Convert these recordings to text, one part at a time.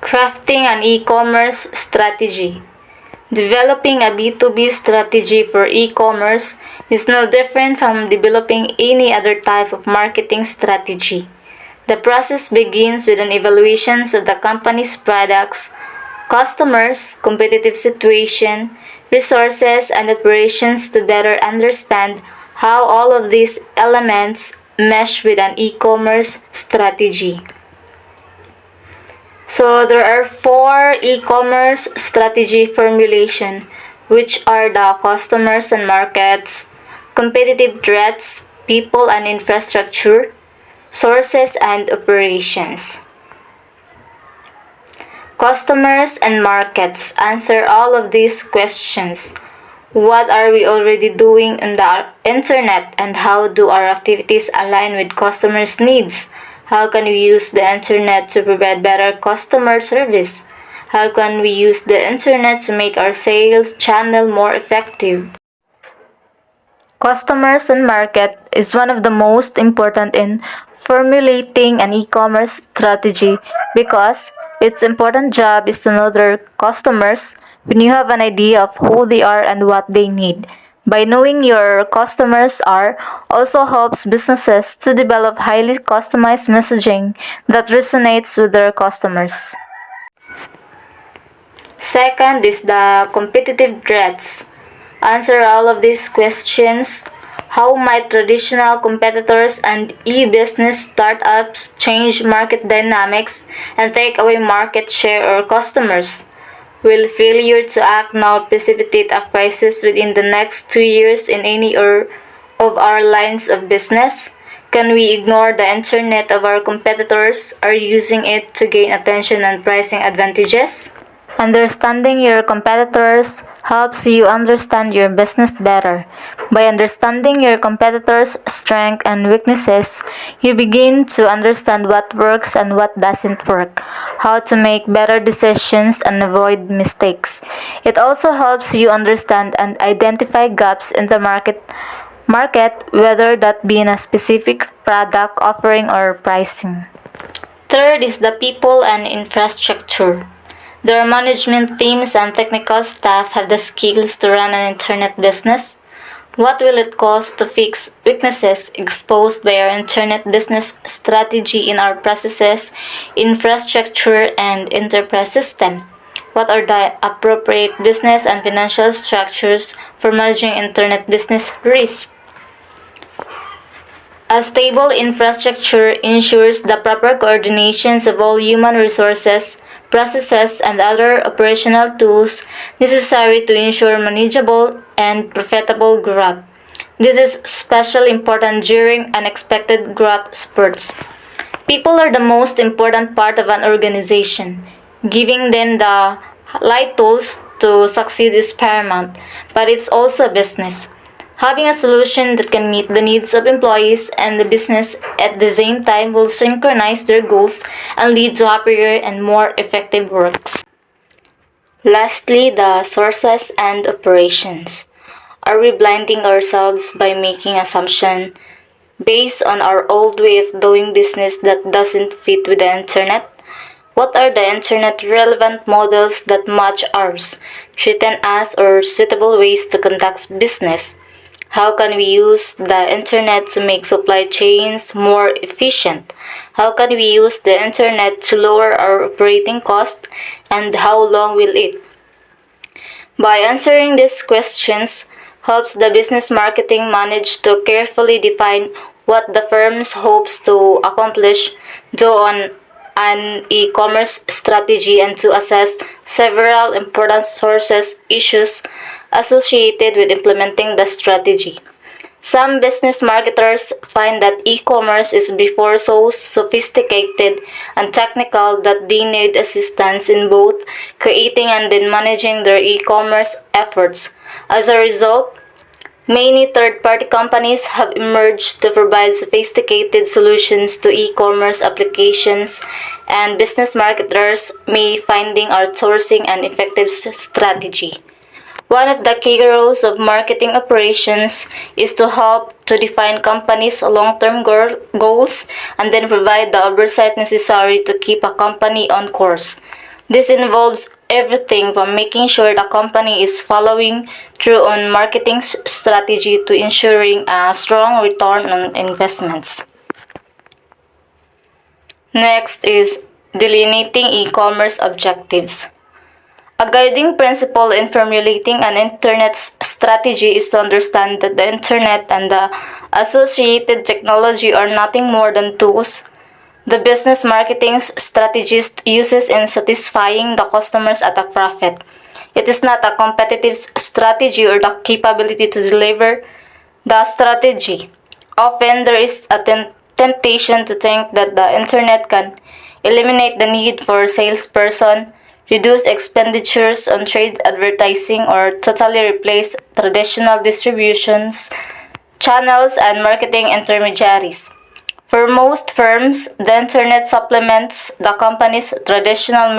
Crafting an e-commerce strategy. Developing a B2B strategy for e-commerce is no different from developing any other type of marketing strategy. The process begins with an evaluation of the company's products, customers, competitive situation, resources, and operations to better understand how all of these elements mesh with an e-commerce strategy. So there are four e-commerce strategy formulation, which are the customers and markets, competitive threats, people and infrastructure, sources and operations. Customers and markets answer all of these questions. What are we already doing on the internet and how do our activities align with customers' needs? How can we use the internet to provide better customer service? How can we use the internet to make our sales channel more effective? Customers and market is one of the most important in formulating an e-commerce strategy because its important job is to know their customers when you have an idea of who they are and what they need. By knowing your customers are also helps businesses to develop highly customized messaging that resonates with their customers. Second is the competitive threats. Answer all of these questions. How might traditional competitors and e-business startups change market dynamics and take away market share or customers? Will failure to act now precipitate a crisis within the next 2 years in any or of our lines of business? Can we ignore the internet of our competitors or using it to gain attention and pricing advantages? Understanding your competitors helps you understand your business better. By understanding your competitors' strengths and weaknesses, you begin to understand what works and what doesn't work, how to make better decisions and avoid mistakes. It also helps you understand and identify gaps in the market, whether that be in a specific product offering or pricing. Third is the people and infrastructure. Their management teams and technical staff have the skills to run an internet business. What will it cost to fix weaknesses exposed by our internet business strategy in our processes, infrastructure, and enterprise system? What are the appropriate business and financial structures for managing internet business risk? A stable infrastructure ensures the proper coordinations of all human resources, processes, and other operational tools necessary to ensure manageable and profitable growth. This is especially important during unexpected growth spurts. People are the most important part of an organization. Giving them the right tools to succeed is paramount, but it's also a business. Having a solution that can meet the needs of employees and the business at the same time will synchronize their goals and lead to happier and more effective works. Lastly, the sources and operations. Are we blinding ourselves by making assumptions based on our old way of doing business that doesn't fit with the internet? What are the internet relevant models that match ours, threaten us, or suitable ways to conduct business? How can we use the internet to make supply chains more efficient? How can we use the internet to lower our operating costs? And how long will it? By answering these questions, helps the business marketing manage to carefully define what the firm hopes to accomplish on an e-commerce strategy and to assess several important sources issues associated with implementing the strategy. Some business marketers find that e-commerce is before so sophisticated and technical that they need assistance in both creating and in managing their e-commerce efforts. As a result, many third-party companies have emerged to provide sophisticated solutions to e-commerce applications, and business marketers may finding outsourcing an effective strategy. One of the key roles of marketing operations is to help to define companies' long-term goals and then provide the oversight necessary to keep a company on course. This involves everything from making sure the company is following through on marketing strategy to ensuring a strong return on investments. Next is delineating e-commerce objectives. A guiding principle in formulating an internet strategy is to understand that the internet and the associated technology are nothing more than tools the business marketing strategist uses in satisfying the customers at a profit. It is not a competitive strategy or the capability to deliver the strategy. Often there is a temptation to think that the internet can eliminate the need for a salesperson, reduce expenditures on trade advertising, or totally replace traditional distributions, channels, and marketing intermediaries. For most firms, the internet supplements the company's traditional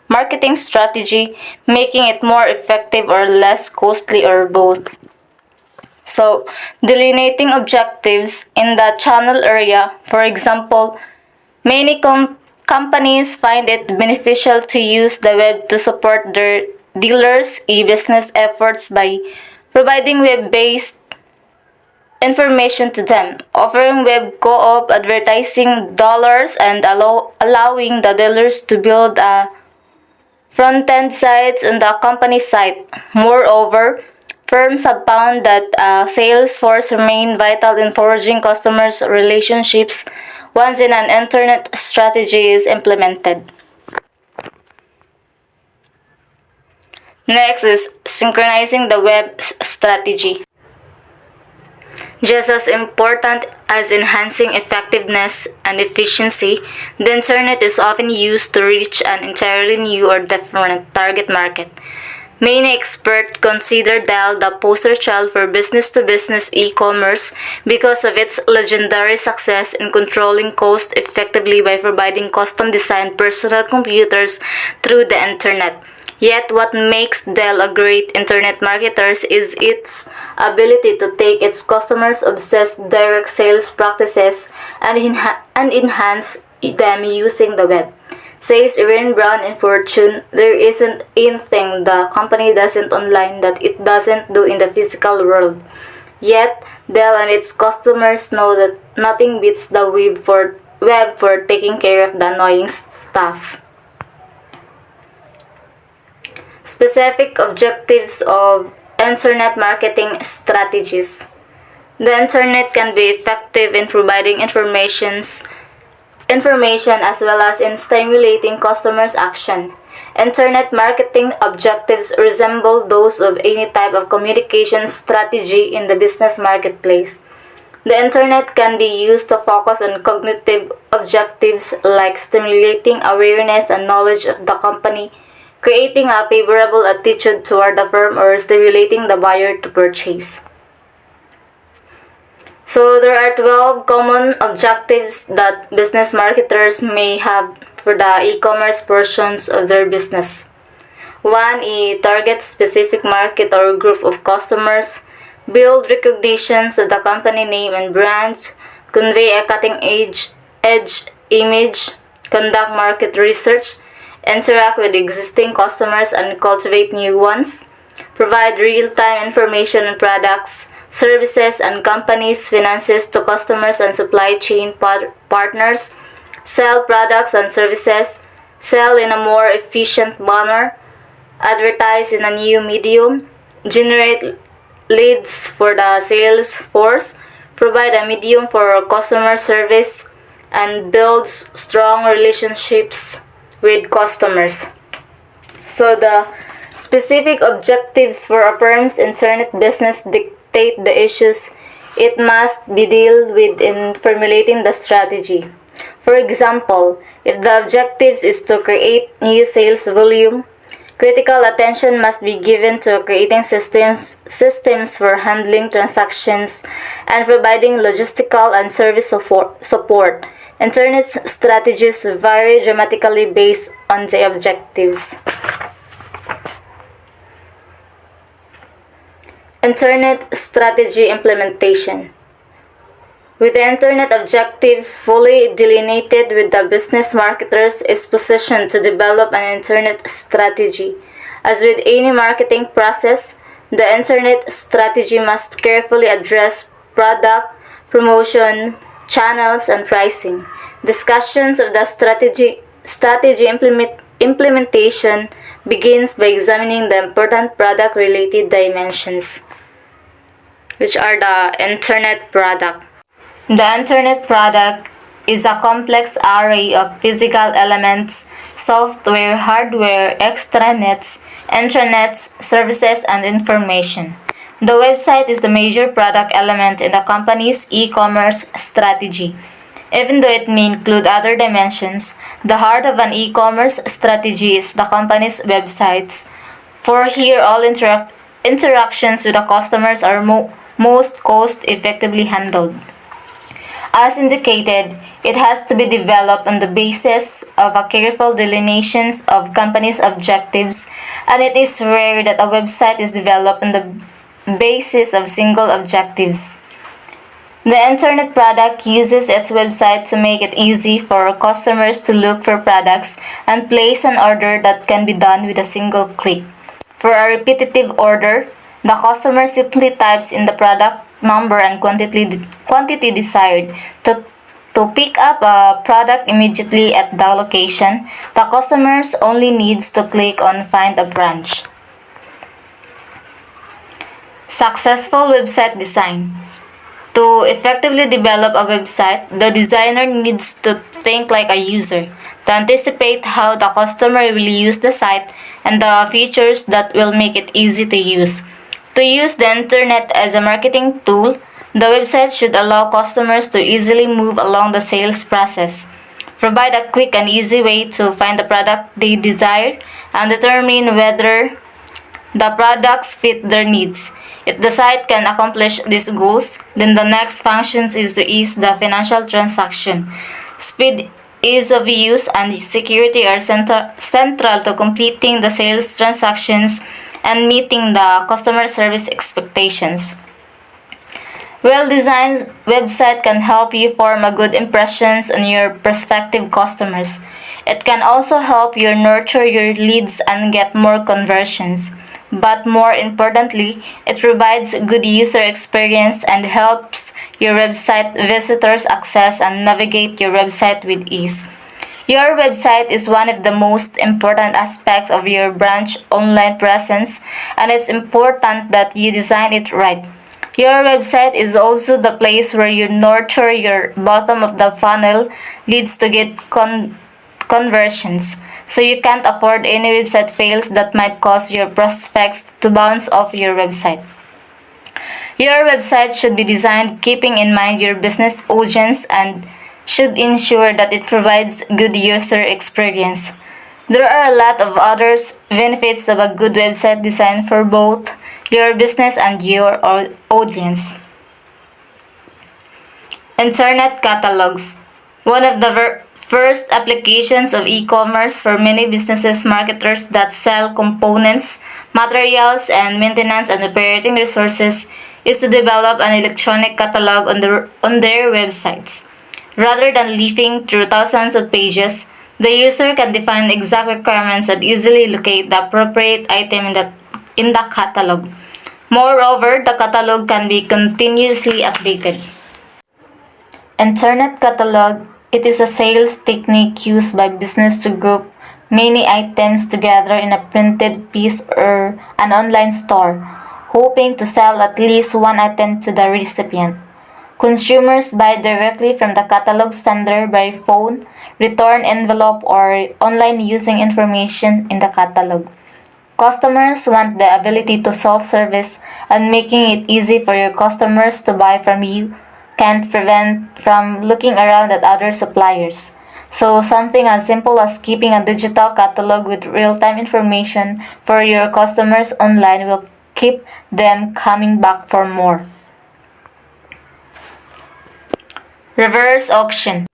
marketing strategy, making it more effective or less costly or both. So, delineating objectives in the channel area, for example, many companies find it beneficial to use the web to support their dealers' e-business efforts by providing web-based information to them, offering web co-op advertising dollars and allowing the dealers to build a front-end sites on the company site. Moreover, firms have found that sales force remain vital in forging customers' relationships once an internet strategy is implemented. Next is synchronizing the web strategy. Just as important as enhancing effectiveness and efficiency, the internet is often used to reach an entirely new or different target market. Many experts consider Dell the poster child for business-to-business e-commerce because of its legendary success in controlling cost effectively by providing custom-designed personal computers through the internet. Yet what makes Dell a great internet marketer is its ability to take its customers' obsessed direct sales practices and enhance them using the web. Says Irene Brown in Fortune, there isn't anything the company doesn't online that it doesn't do in the physical world. Yet, Dell and its customers know that nothing beats the web for taking care of the annoying stuff. Specific objectives of internet marketing strategies. The internet can be effective in providing information as well as in stimulating customers' action. Internet marketing objectives resemble those of any type of communication strategy in the business marketplace. The internet can be used to focus on cognitive objectives like stimulating awareness and knowledge of the company, creating a favorable attitude toward the firm, or stimulating the buyer to purchase. So there are 12 common objectives that business marketers may have for the e-commerce portions of their business. 1. Target specific market or group of customers. Build recognitions of the company name and brands. Convey a cutting-edge image. Conduct market research. Interact with existing customers and cultivate new ones. Provide real-time information on products, services, and companies' finances to customers and supply chain partners. Sell products and services. Sell in a more efficient manner. Advertise in a new medium. Generate leads for the sales force. Provide a medium for customer service. And build strong relationships with customers. So the specific objectives for a firm's internet business dictate the issues it must be deal with in formulating the strategy. For example, if the objectives is to create new sales volume, critical attention must be given to creating systems for handling transactions and providing logistical and service support. Internet strategies vary dramatically based on the objectives. Internet strategy implementation. With the internet objectives fully delineated, with the business marketers is positioned to develop an internet strategy. As with any marketing process, the internet strategy must carefully address product, promotion, channels, and pricing. Discussions of the strategy implementation begins by examining the important product related dimensions, which are the internet product. The internet product is a complex array of physical elements, software, hardware, extranets, intranets, services, and information. The website is the major product element in the company's e-commerce strategy. Even though it may include other dimensions, the heart of an e-commerce strategy is the company's websites. For here, all interactions with the customers are most cost effectively handled. As indicated, it has to be developed on the basis of a careful delineation of company's objectives, and it is rare that a website is developed on the basis of single objectives. The internet product uses its website to make it easy for customers to look for products and place an order that can be done with a single click. For a repetitive order, the customer simply types in the product number and quantity desired. To pick up a product immediately at the location, the customers only needs to click on Find a Branch. Successful website design. To effectively develop a website, the designer needs to think like a user, to anticipate how the customer will use the site and the features that will make it easy to use. To use the internet as a marketing tool, the website should allow customers to easily move along the sales process, provide a quick and easy way to find the product they desire, and determine whether the products fit their needs. If the site can accomplish these goals, then the next function is to ease the financial transaction. Speed, ease of use, and security are central to completing the sales transactions and meeting the customer service expectations. Well-designed website can help you form a good impressions on your prospective customers. It can also help you nurture your leads and get more conversions. But more importantly, it provides good user experience and helps your website visitors access and navigate your website with ease. Your website is one of the most important aspects of your brand's online presence, and it's important that you design it right. Your website is also the place where you nurture your bottom of the funnel leads to get conversions. So you can't afford any website fails that might cause your prospects to bounce off your website. Your website should be designed keeping in mind your business audience and should ensure that it provides good user experience. There are a lot of other benefits of a good website design for both your business and your audience. Internet catalogs. One of the first applications of e-commerce for many businesses marketers that sell components, materials, and maintenance and operating resources is to develop an electronic catalog on their websites. Rather than leafing through thousands of pages, the user can define exact requirements and easily locate the appropriate item in the catalog. Moreover, the catalog can be continuously updated. Internet catalog. It is a sales technique used by business to group many items together in a printed piece or an online store, hoping to sell at least one item to the recipient. Consumers buy directly from the catalog sender by phone, return envelope, or online using information in the catalog. Customers want the ability to self-service, and making it easy for your customers to buy from you can't prevent from looking around at other suppliers. So something as simple as keeping a digital catalog with real-time information for your customers online will keep them coming back for more. Reverse auction.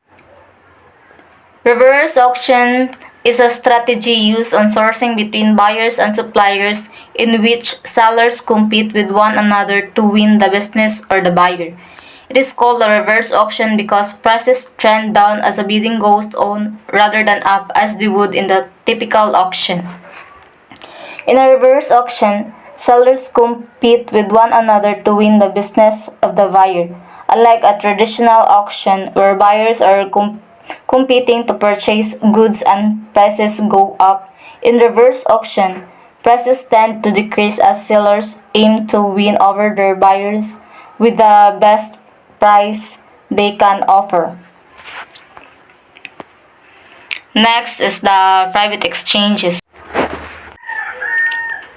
Reverse auction is a strategy used on sourcing between buyers and suppliers in which sellers compete with one another to win the business or the buyer. It is called a reverse auction because prices trend down as a bidding goes on rather than up as they would in the typical auction. In a reverse auction, sellers compete with one another to win the business of the buyer, unlike a traditional auction where buyers are competing to purchase goods and prices go up. In reverse auction, prices tend to decrease as sellers aim to win over their buyers with the best price they can offer. Next is the private exchanges.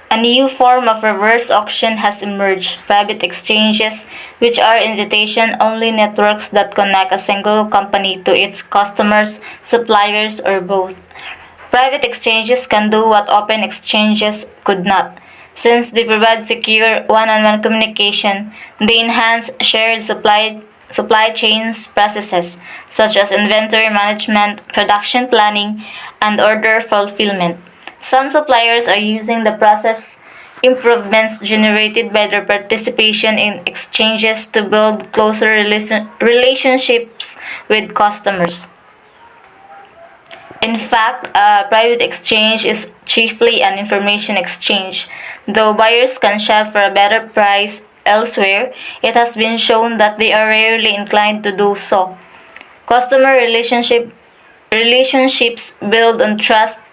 A new form of reverse auction has emerged, private exchanges, which are invitation-only networks that connect a single company to its customers, suppliers, or both. Private exchanges can do what open exchanges could not. Since they provide secure one-on-one communication, they enhance shared supply chains processes such as inventory management, production planning, and order fulfillment. Some suppliers are using the process improvements generated by their participation in exchanges to build closer relationships with customers. In fact, a private exchange is chiefly an information exchange. Though buyers can shop for a better price elsewhere, it has been shown that they are rarely inclined to do so. Customer relationships built on trust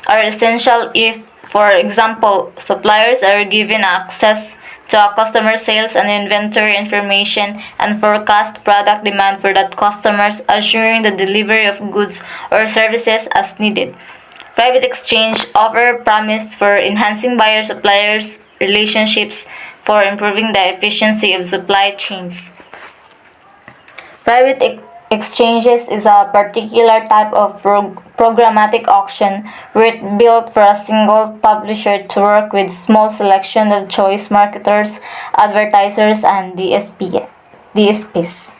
are essential if, for example, suppliers are given access to a customer sales and inventory information and forecast product demand for that customers, assuring the delivery of goods or services as needed. Private exchange offer promise for enhancing buyer-suppliers relationships for improving the efficiency of supply chains. Private exchanges is a particular type of programmatic auction where it built for a single publisher to work with small selection of choice marketers, advertisers, and DSPs.